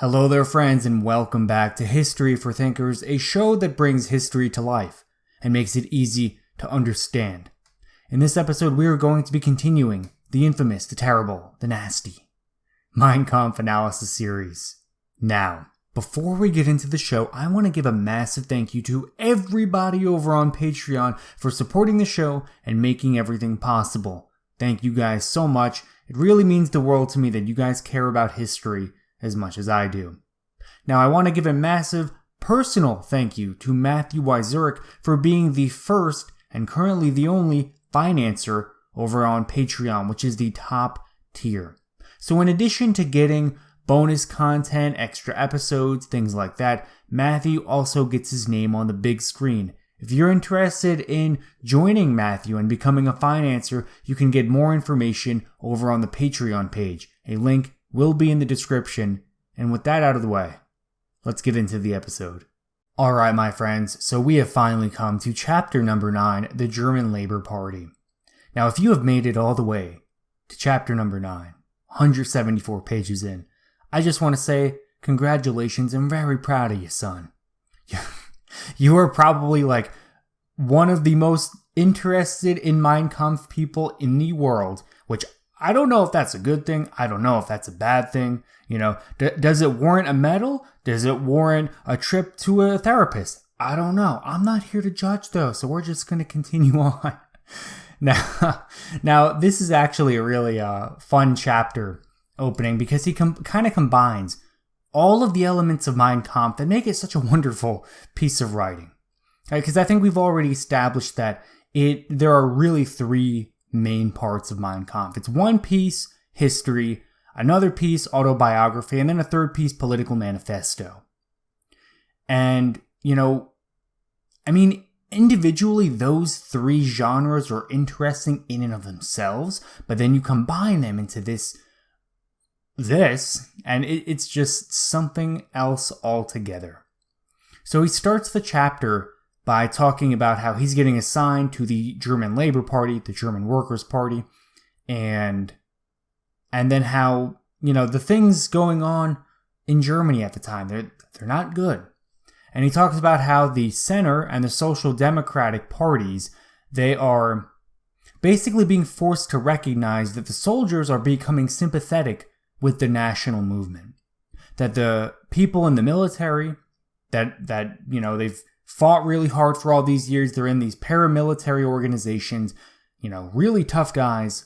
Hello there, friends, and welcome back to History for Thinkers, a show that brings history to life and makes it easy to understand. In this episode, we are going to be continuing the infamous, the terrible, the nasty Mein Kampf analysis series. Now, before we get into the show, I want to give a massive thank you to everybody over on Patreon for supporting the show and making everything possible. Thank you guys so much. It really means the world to me that you guys care about history as much as I do. Now, I want to give a massive personal thank you to Matthew Y. Zurich for being the first and currently the only financer over on Patreon, which is the top tier. So in addition to getting bonus content, extra episodes, things like that, Matthew also gets his name on the big screen. If you're interested in joining Matthew and becoming a financer, you can get more information over on the Patreon page. A link will be in the description. And with that out of the way, let's get into the episode. Alright, my friends, so we have finally come to chapter number 9, the German Labor Party. Now, if you have made it all the way to chapter number 9, 174 pages in, I just want to say congratulations. I'm very proud of you, son. You are probably like one of the most interested in Mein Kampf people in the world, which I don't know if that's a good thing. I don't know if that's a bad thing. You know, does it warrant a medal? Does it warrant a trip to a therapist? I don't know. I'm not here to judge though, so we're just going to continue on. Now, this is actually a really fun chapter opening because he kind of combines all of the elements of Mein Kampf that make it such a wonderful piece of writing. Because I think we've already established that there are really three main parts of Mein Kampf. It's one piece history, another piece autobiography, and then a third piece political manifesto. And, you know, I mean, individually, those three genres are interesting in and of themselves, but then you combine them into this, and it's just something else altogether. So he starts the chapter by talking about how he's getting assigned to the German Labor Party, the German Workers' Party, and then how, you know, the things going on in Germany at the time, they're not good. And he talks about how the Center and the Social Democratic parties, they are basically being forced to recognize that the soldiers are becoming sympathetic with the national movement. That the people in the military, that you know, they've fought really hard for all these years. They're in these paramilitary organizations, you know, really tough guys.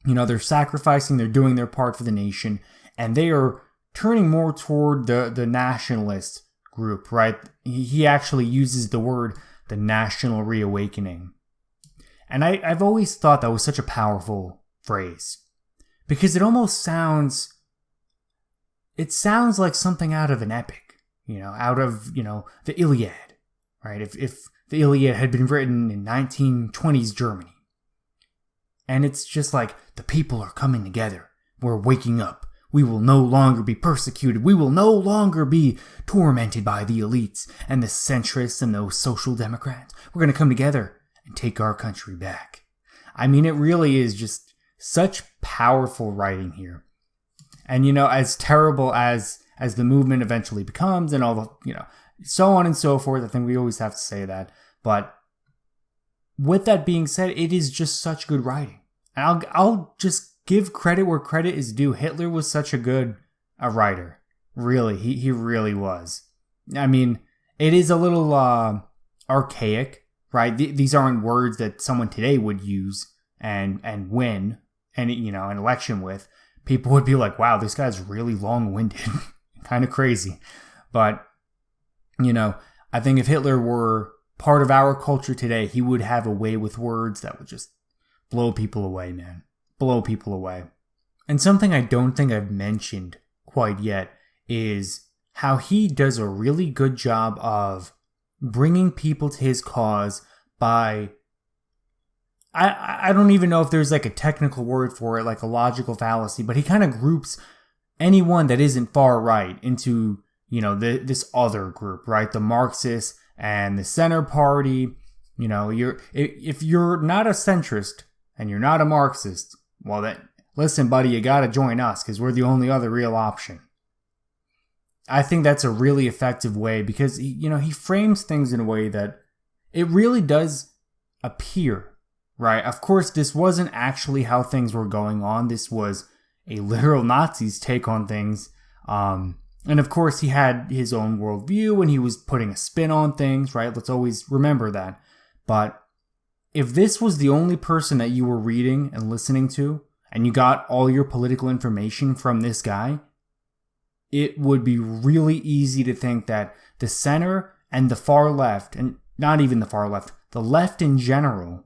You know, they're sacrificing, they're doing their part for the nation, and they are turning more toward the nationalist group, right? He actually uses the word, the national reawakening. And I've always thought that was such a powerful phrase, because it almost sounds like something out of an epic. You know, out of, you know, the Iliad, right? If the Iliad had been written in 1920s Germany. And it's just like, the people are coming together. We're waking up. We will no longer be persecuted. We will no longer be tormented by the elites and the centrists and those social democrats. We're going to come together and take our country back. I mean, it really is just such powerful writing here. And, you know, as terrible as the movement eventually becomes and all the, you know, so on and so forth. I think we always have to say that. But with that being said, it is just such good writing. And I'll just give credit where credit is due. Hitler was such a good writer. Really, he really was. I mean, it is a little archaic, right? These aren't words that someone today would use and win and, you know, an election with. People would be like, wow, this guy's really long-winded. Kind of crazy. But, you know, I think if Hitler were part of our culture today, he would have a way with words that would just blow people away, man. Blow people away. And something I don't think I've mentioned quite yet is how he does a really good job of bringing people to his cause by, I don't even know if there's like a technical word for it, like a logical fallacy, but he kind of groups anyone that isn't far right into, you know, this other group, right? The Marxists and the Center Party. You know, if you're not a centrist and you're not a Marxist, well, then listen, buddy, you got to join us because we're the only other real option. I think that's a really effective way because, he frames things in a way that it really does appear, right? Of course, this wasn't actually how things were going on. This was a literal Nazi's take on things. And of course, he had his own worldview and he was putting a spin on things, right? Let's always remember that. But if this was the only person that you were reading and listening to, and you got all your political information from this guy, it would be really easy to think that the center and the far left, and not even the far left, the left in general,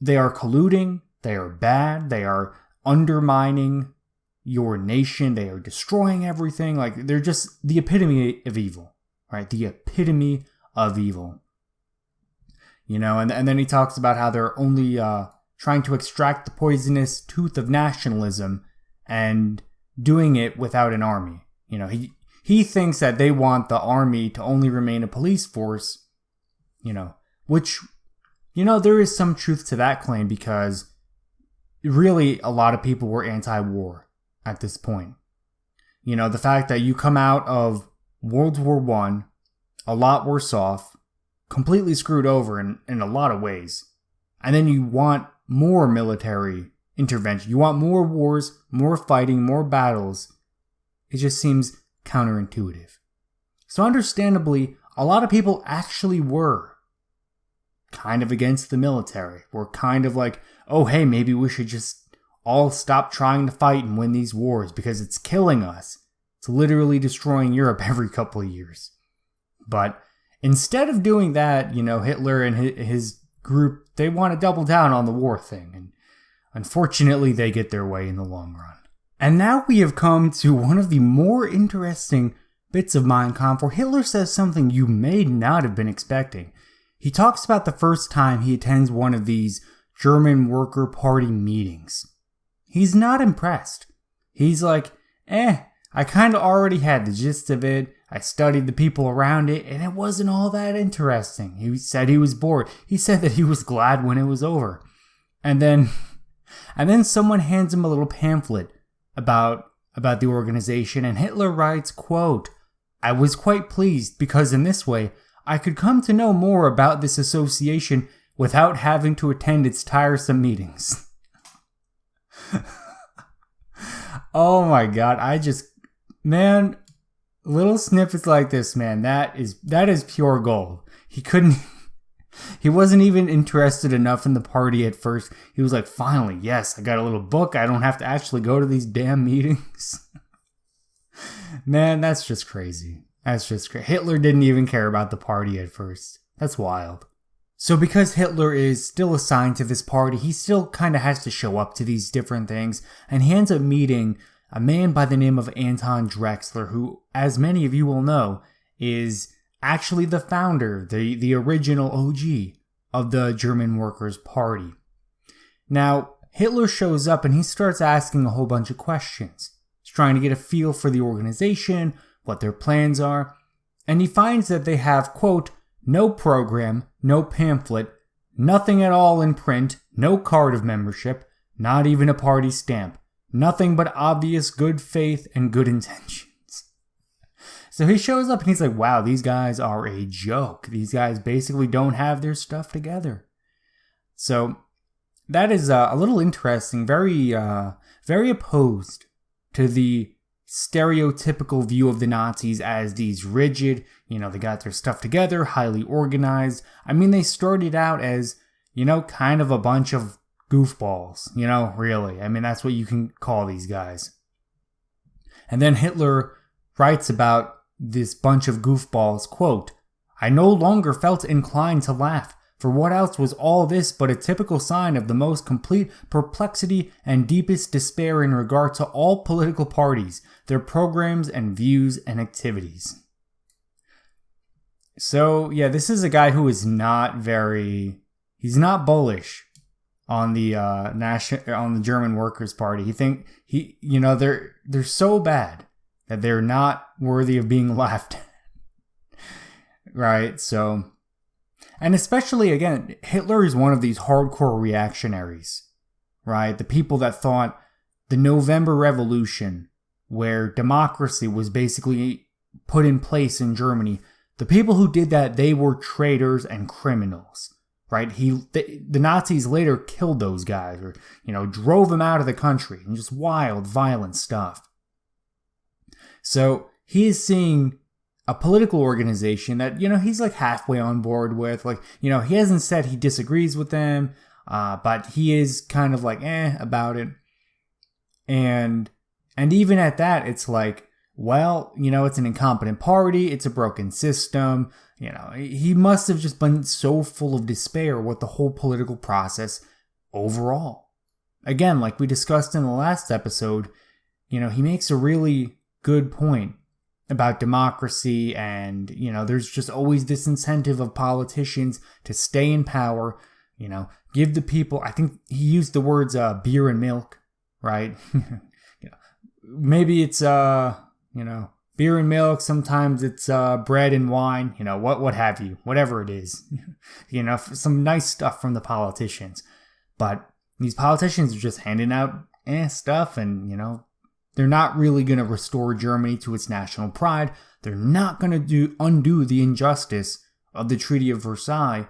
they are colluding, they are bad, they are undermining your nation, they are destroying everything. Like, they're just the epitome of evil, right? The epitome of evil. And then he talks about how they're only trying to extract the poisonous tooth of nationalism and doing it without an army. He thinks that they want the army to only remain a police force, which, there is some truth to that claim because really a lot of people were anti-war at this point. The fact that you come out of World War I a lot worse off, completely screwed over in a lot of ways, and then you want more military intervention. You want more wars, more fighting, more battles. It just seems counterintuitive. So understandably, a lot of people actually were kind of against the military. Were kind of like, oh, hey, maybe we should just all stop trying to fight and win these wars because it's killing us. It's literally destroying Europe every couple of years. But instead of doing that, Hitler and his group, they want to double down on the war thing. And unfortunately, they get their way in the long run. And now we have come to one of the more interesting bits of Mein Kampf, where Hitler says something you may not have been expecting. He talks about the first time he attends one of these German Worker Party meetings. He's not impressed. He's like, I kind of already had the gist of it. I studied the people around it, and it wasn't all that interesting. He said he was bored. He said that he was glad when it was over. And then someone hands him a little pamphlet about the organization, and Hitler writes, quote, "I was quite pleased because in this way I could come to know more about this association without having to attend its tiresome meetings." Oh my God, man, little snippets like this, man, that is pure gold. He wasn't even interested enough in the party at first. He was like, finally, yes, I got a little book. I don't have to actually go to these damn meetings. Man, that's just crazy. Hitler didn't even care about the party at first. That's wild. So because Hitler is still assigned to this party, he still kind of has to show up to these different things. And he ends up meeting a man by the name of Anton Drexler, who, as many of you will know, is actually the founder, the original OG of the German Workers' Party. Now, Hitler shows up and he starts asking a whole bunch of questions. He's trying to get a feel for the organization, what their plans are, and he finds that they have, quote, "no program, no pamphlet, nothing at all in print, no card of membership, not even a party stamp, nothing but obvious good faith and good intentions." So he shows up and he's like, wow, these guys are a joke. These guys basically don't have their stuff together. So that is a little interesting, very opposed to the stereotypical view of the Nazis as these rigid, they got their stuff together, highly organized. I mean, they started out as, kind of a bunch of goofballs, really. I mean, that's what you can call these guys. And then Hitler writes about this bunch of goofballs, quote, "I no longer felt inclined to laugh, for what else was all this but a typical sign of the most complete perplexity and deepest despair in regard to all political parties, their programs and views and activities." So, yeah, this is a guy who is he's not bullish on the on the German Workers' Party. They're so bad that they're not worthy of being laughed at. Right? So, and especially, again, Hitler is one of these hardcore reactionaries, right? The people that thought the November Revolution where democracy was basically put in place in Germany, the people who did that, they were traitors and criminals, right? The Nazis later killed those guys, or, drove them out of the country, and just wild, violent stuff. So he is seeing a political organization that, he's like halfway on board with. Like, he hasn't said he disagrees with them, but he is kind of like, about it. And even at that, it's like, well, it's an incompetent party. It's a broken system. He must have just been so full of despair with the whole political process overall. Again, like we discussed in the last episode, he makes a really good point about democracy, and, there's just always this incentive of politicians to stay in power, give the people, I think he used the words beer and milk, right? Maybe it's, beer and milk, sometimes it's bread and wine, what have you, whatever it is, some nice stuff from the politicians. But these politicians are just handing out stuff, and, they're not really going to restore Germany to its national pride. They're not going to undo the injustice of the Treaty of Versailles.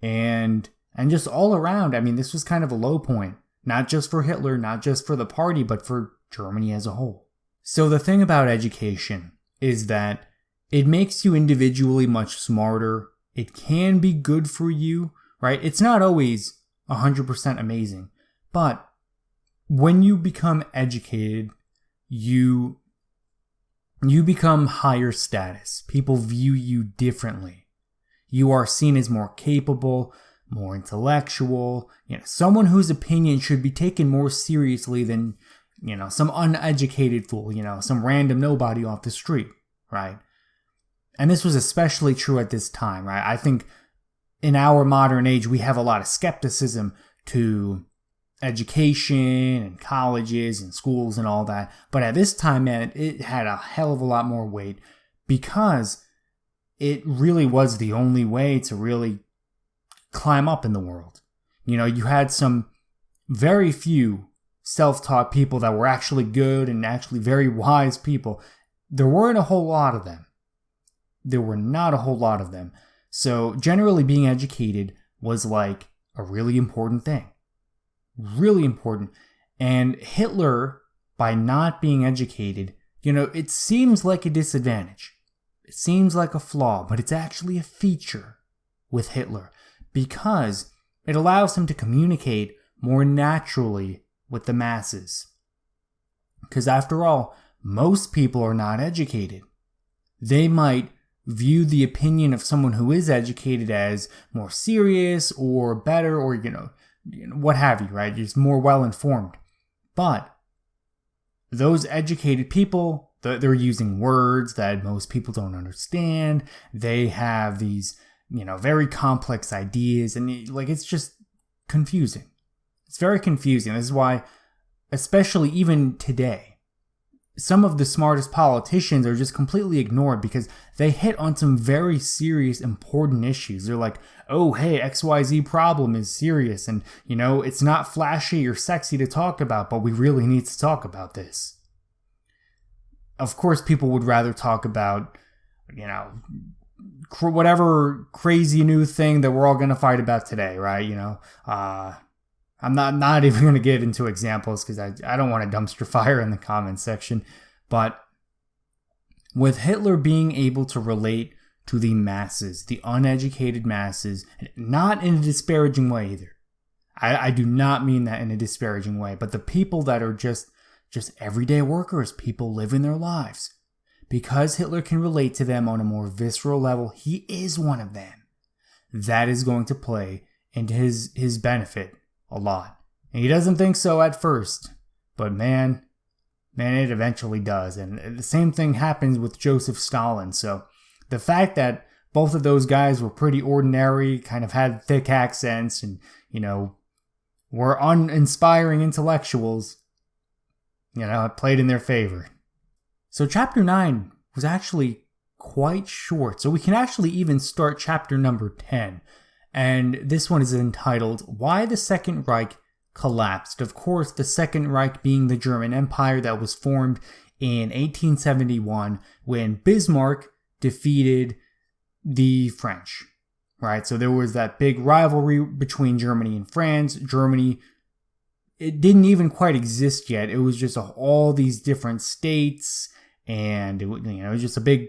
And just all around, I mean, this was kind of a low point. Not just for Hitler, not just for the party, but for Germany as a whole. So the thing about education is that it makes you individually much smarter. It can be good for you, right? It's not always 100% amazing. But when you become educated, you become higher status. People view you differently. You are seen as more capable, more intellectual, someone whose opinion should be taken more seriously than, some uneducated fool, some random nobody off the street, right? And this was especially true at this time, right? I think in our modern age, we have a lot of skepticism to education and colleges and schools and all that. But at this time, man, it had a hell of a lot more weight, because it really was the only way to really climb up in the world. You had some very few self-taught people that were actually good and actually very wise people. There weren't a whole lot of them. There were not a whole lot of them. So generally being educated was like a really important thing. Really important. And Hitler, by not being educated, it seems like a disadvantage. It seems like a flaw, but it's actually a feature with Hitler, because it allows him to communicate more naturally with the masses. Because after all, most people are not educated. They might view the opinion of someone who is educated as more serious or better, or, what have you, right? Just more well-informed. But those educated people, they're using words that most people don't understand. They have these, very complex ideas, and it's just confusing. It's very confusing. This is why, especially even today, some of the smartest politicians are just completely ignored, because they hit on some very serious, important issues. They're like, oh, hey, XYZ problem is serious, and, it's not flashy or sexy to talk about, but we really need to talk about this. Of course, people would rather talk about, whatever crazy new thing that we're all going to fight about today, right? I'm not even going to get into examples, because I don't want a dumpster fire in the comments section. But with Hitler being able to relate to the masses, the uneducated masses, not in a disparaging way either. I do not mean that in a disparaging way, but the people that are just everyday workers, people living their lives. Because Hitler can relate to them on a more visceral level, he is one of them. That is going to play into his benefit a lot. And he doesn't think so at first, but man, it eventually does. And the same thing happens with Joseph Stalin. So the fact that both of those guys were pretty ordinary, kind of had thick accents, and, were uninspiring intellectuals, it played in their favor. So chapter 9 was actually quite short. So we can actually even start chapter number 10. And this one is entitled, Why the Second Reich Collapsed. Of course, the Second Reich being the German Empire that was formed in 1871 when Bismarck defeated the French, right? So there was that big rivalry between Germany and France. Germany, it didn't even quite exist yet. It was just all these different states, and it was just a big,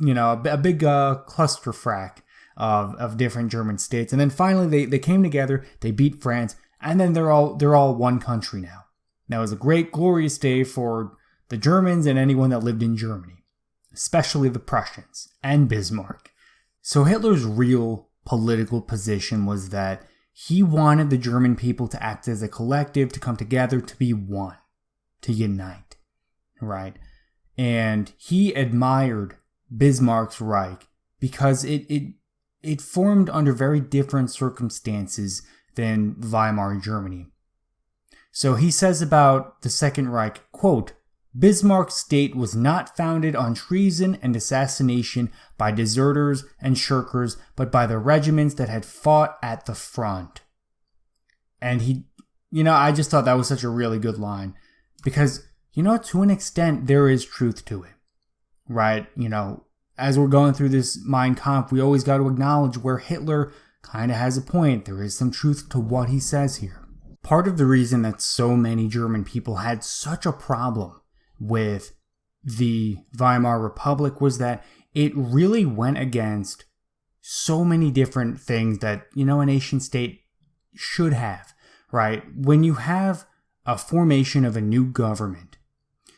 a big clusterfuck of different German states. And then finally they came together, they beat France, and then they're all one country now. That was a great, glorious day for the Germans and anyone that lived in Germany, especially the Prussians and Bismarck. So Hitler's real political position was that he wanted the German people to act as a collective, to come together, to be one, to unite, right? And he admired Bismarck's Reich because it formed under very different circumstances than Weimar Germany. So he says about the Second Reich, quote, Bismarck's state was not founded on treason and assassination by deserters and shirkers, but by the regiments that had fought at the front. And I just thought that was such a really good line because, to an extent, there is truth to it, right? As we're going through this Mein Kampf, we always got to acknowledge where Hitler kind of has a point. There is some truth to what he says here. Part of the reason that so many German people had such a problem with the Weimar Republic was that it really went against so many different things that, a nation state should have, right? When you have a formation of a new government,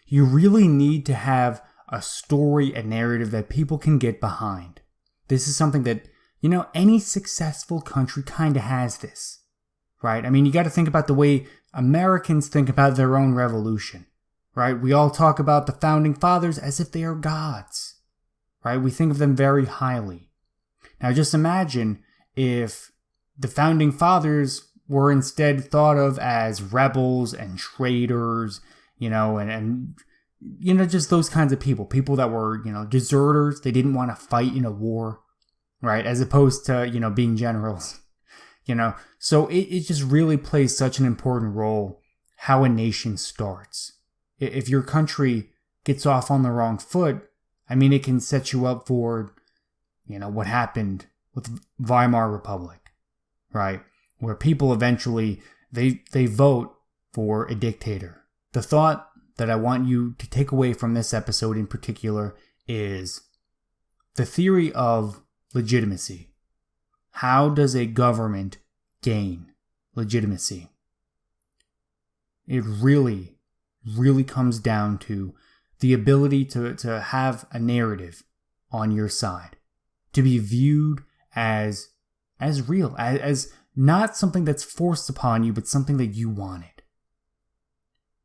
you really need to have a story, a narrative that people can get behind. This is something that, any successful country kind of has this. Right? I mean, you got to think about the way Americans think about their own revolution, right? We all talk about the founding fathers as if they are gods, right? We think of them very highly. Now, just imagine if the founding fathers were instead thought of as rebels and traitors, and just those kinds of people that were, deserters. They didn't want to fight in a war, right? As opposed to, being generals. So it just really plays such an important role how a nation starts. If your country gets off on the wrong foot, it can set you up for, what happened with Weimar Republic, right? Where people eventually, they vote for a dictator. The thought that I want you to take away from this episode in particular is the theory of legitimacy. How does a government gain legitimacy? It really, really comes down to the ability to have a narrative on your side, to be viewed as real, as not something that's forced upon you, but something that you wanted.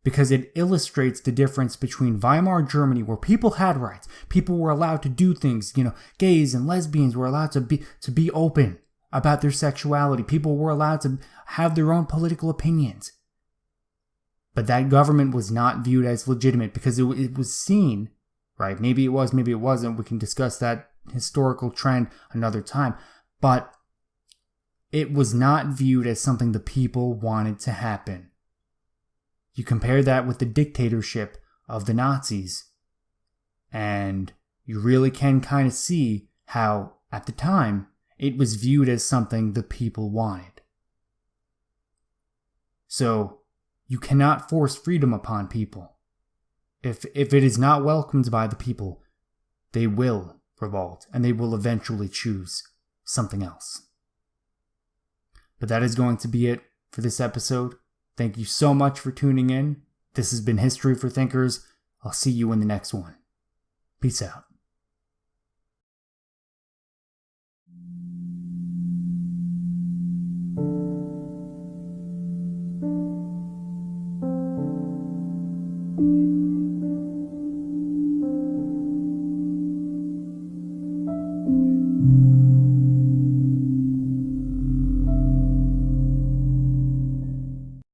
Because it illustrates the difference between Weimar Germany, where people had rights, people were allowed to do things, gays and lesbians were allowed to be open about their sexuality. People were allowed to have their own political opinions. But that government was not viewed as legitimate because it was seen, right? Maybe it was, maybe it wasn't. We can discuss that historical trend another time. But it was not viewed as something the people wanted to happen. You compare that with the dictatorship of the Nazis, and you really can kind of see how, at the time, it was viewed as something the people wanted. So, you cannot force freedom upon people. If it is not welcomed by the people, they will revolt, and they will eventually choose something else. But that is going to be it for this episode. Thank you so much for tuning in. This has been History for Thinkers. I'll see you in the next one. Peace out.